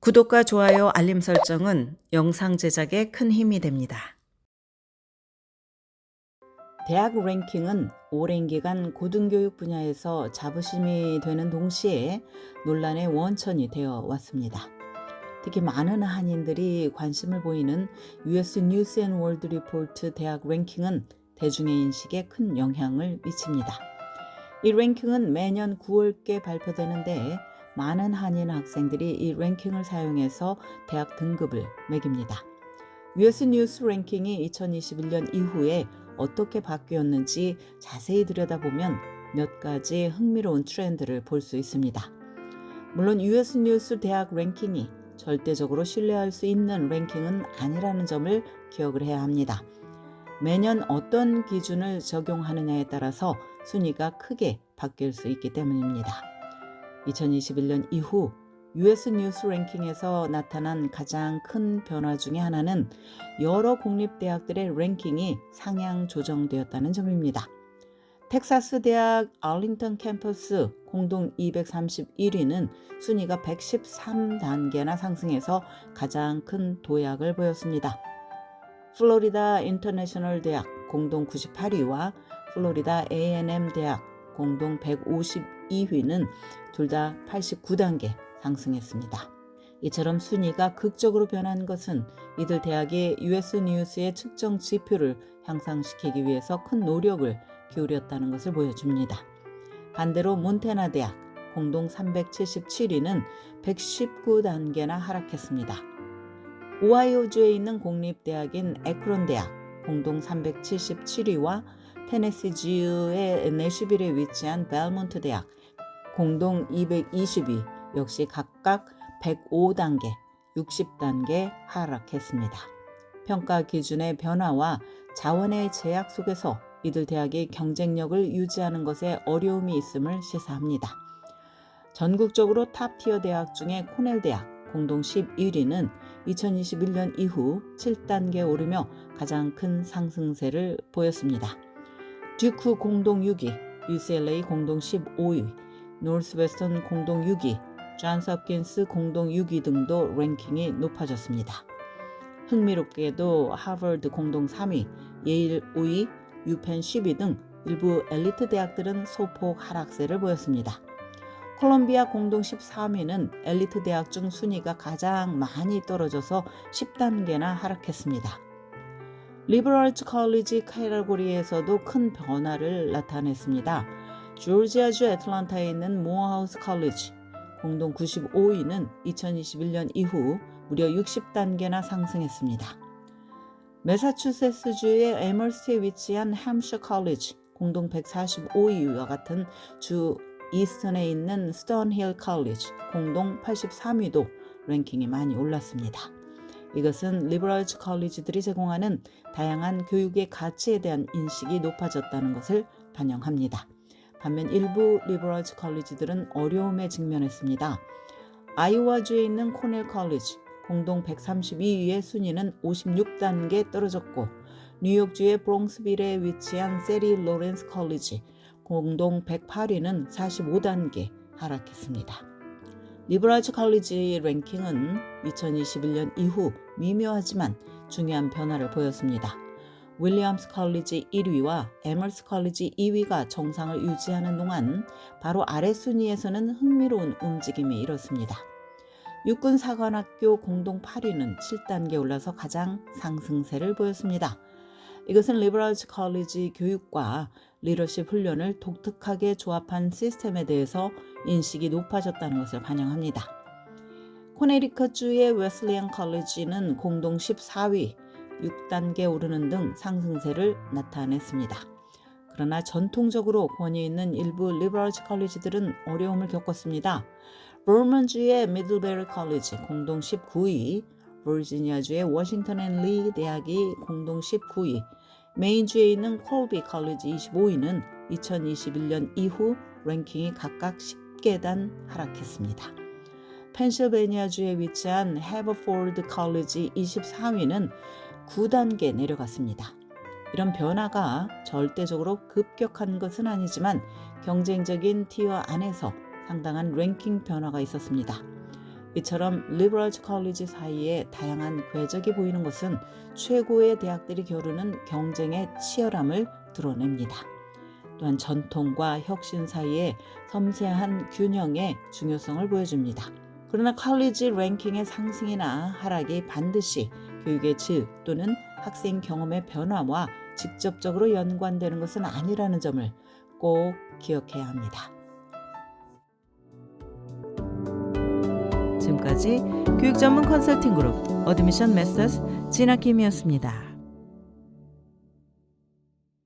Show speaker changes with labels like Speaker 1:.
Speaker 1: 구독과 좋아요, 알림 설정은 영상 제작에 큰 힘이 됩니다. 대학 랭킹은 오랜 기간 고등교육 분야에서 자부심이 되는 동시에 논란의 원천이 되어 왔습니다. 특히 많은 한인들이 관심을 보이는 US 뉴스 앤 월드 리포트 대학 랭킹은 대중의 인식에 큰 영향을 미칩니다. 이 랭킹은 매년 9월께 발표되는데 많은 한인 학생들이 이 랭킹을 사용해서 대학 등급을 매깁니다. US 뉴스 랭킹이 2021년 이후에 어떻게 바뀌었는지 자세히 들여다보면 몇 가지 흥미로운 트렌드를 볼 수 있습니다. 물론 US 뉴스 대학 랭킹이 절대적으로 신뢰할 수 있는 랭킹은 아니라는 점을 기억을 해야 합니다. 매년 어떤 기준을 적용하느냐에 따라서 순위가 크게 바뀔 수 있기 때문입니다. 2021년 이후 US 뉴스 랭킹에서 나타난 가장 큰 변화 중에 하나는 여러 공립대학들의 랭킹이 상향 조정되었다는 점입니다. 텍사스 대학 알링턴 캠퍼스 공동 231위는 순위가 113단계나 상승해서 가장 큰 도약을 보였습니다. 플로리다 인터내셔널 대학 공동 98위와 플로리다 A&M 대학 공동 152위는 둘 다 89단계 상승했습니다. 이처럼 순위가 극적으로 변한 것은 이들 대학이 US 뉴스의 측정 지표를 향상시키기 위해서 큰 노력을 기울였다는 것을 보여줍니다. 반대로 몬태나 대학 공동 377위는 119단계나 하락했습니다. 오하이오주에 있는 공립대학인 에크론 대학 공동 377위와 테네시주의 내슈빌에 위치한 벨몬트 대학 공동 220위 역시 각각 105단계, 60단계 하락했습니다. 평가 기준의 변화와 자원의 제약 속에서 이들 대학이 경쟁력을 유지하는 것에 어려움이 있음을 시사합니다. 전국적으로 탑티어 대학 중에 코넬 대학 공동 11위는 2021년 이후 7단계 오르며 가장 큰 상승세를 보였습니다. 듀크 공동 6위, UCLA 공동 15위, 노스웨스턴 공동 6위, 존스 홉킨스 공동 6위 등도 랭킹이 높아졌습니다. 흥미롭게도 하버드 공동 3위, 예일 5위, 유펜 10위 등 일부 엘리트 대학들은 소폭 하락세를 보였습니다. 콜롬비아 공동 13위는 엘리트 대학 중 순위가 가장 많이 떨어져서 10단계나 하락했습니다. 리버럴즈 컬리지 카테고리에서도 큰 변화를 나타냈습니다. 조지아주 애틀란타에 있는 모어하우스 컬리지 공동 95위는 2021년 이후 무려 60단계나 상승했습니다. 매사추세츠주의 에머스에 위치한 햄셔 컬리지 공동 145위와 같은 주 이스턴에 있는 스톤힐 컬리지 공동 83위도 랭킹이 많이 올랐습니다. 이것은 리버럴즈 컬리지들이 제공하는 다양한 교육의 가치에 대한 인식이 높아졌다는 것을 반영합니다. 반면 일부 리버럴즈 컬리지들은 어려움에 직면했습니다. 아이오와주에 있는 코넬 컬리지 공동 132위의 순위는 56단계 떨어졌고 뉴욕주의 브롱스빌에 위치한 세리 로렌스 컬리지 공동 108위는 45단계 하락했습니다. 리버럴즈 컬리지 랭킹은 2021년 이후 미묘하지만 중요한 변화를 보였습니다. 윌리엄스 컬리지 1위와 에머스 컬리지 2위가 정상을 유지하는 동안 바로 아래 순위에서는 흥미로운 움직임이 일었습니다. 육군사관학교 공동 8위는 7단계 올라서 가장 상승세를 보였습니다. 이것은 리버럴즈 컬리지 교육과 리더십 훈련을 독특하게 조합한 시스템에 대해서 인식이 높아졌다는 것을 반영합니다. 코네리컷주의 웨슬리안 컬리지는 공동 14위, 6단계 오르는 등 상승세를 나타냈습니다. 그러나 전통적으로 권위 있는 일부 리버럴즈 컬리지들은 어려움을 겪었습니다. 버먼주의 미들베리 컬리지 공동 19위, 버지니아주의 워싱턴 앤 리 대학이 공동 19위, 메인주에 있는 콜비 컬리지 25위는 2021년 이후 랭킹이 각각 10계단 하락했습니다. 펜실베니아주에 위치한 해버포드 컬리지 23위는 9단계 내려갔습니다. 이런 변화가 절대적으로 급격한 것은 아니지만 경쟁적인 티어 안에서 상당한 랭킹 변화가 있었습니다. 이처럼 리버럴 컬리지 사이에 다양한 궤적이 보이는 것은 최고의 대학들이 겨루는 경쟁의 치열함을 드러냅니다. 또한 전통과 혁신 사이에 섬세한 균형의 중요성을 보여줍니다. 그러나 컬리지 랭킹의 상승이나 하락이 반드시 교육의 질 또는 학생 경험의 변화와 직접적으로 연관되는 것은 아니라는 점을 꼭 기억해야 합니다. 지금까지 교육 전문 컨설팅 그룹 어드미션 메서스 진아킴이었습니다.